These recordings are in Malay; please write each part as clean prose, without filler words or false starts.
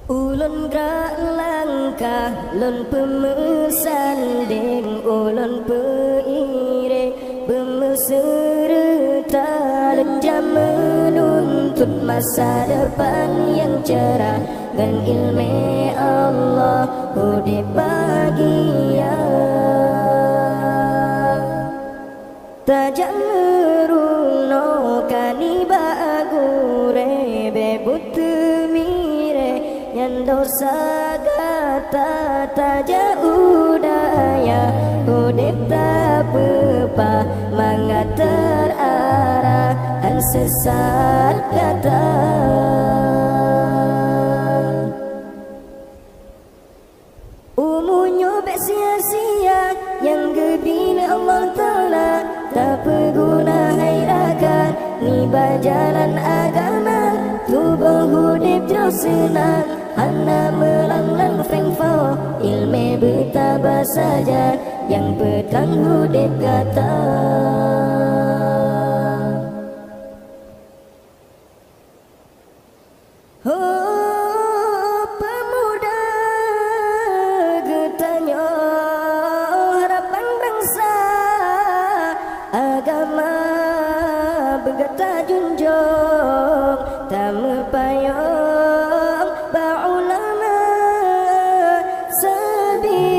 Ulun gerak langkah, lun pemesanding, ulun peiring, pemeserta lenjam menuntut masa depan yang cerah. Dengan ilmu Allah hidup bahagia, tajak meruno kaniba agure bebut mire yang dosa kata tajak udaya hidup tak pepa mangat terarah dan sesat kata. Umunya bek sia-sia yang gedina Allah Ta'ala tak berguna hairakan ni berjalan agama tubuh hudib jauh senang hana melanglang fengfau ilmu bertabah saja yang petang hudib kata. Agama berkata junjung tak mepayung ba'ulama sebi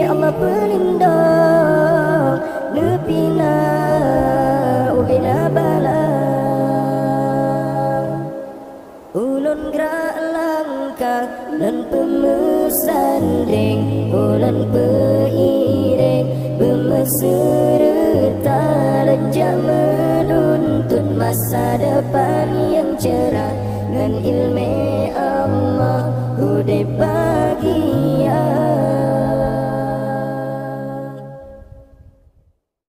Allah pelindung nepina ubina bala. Ulun gerak langkah dan pemesanding, ulun peiring bemeserta lenjam menuntut masa depan yang cerah. Dengan ilmu Allah hidup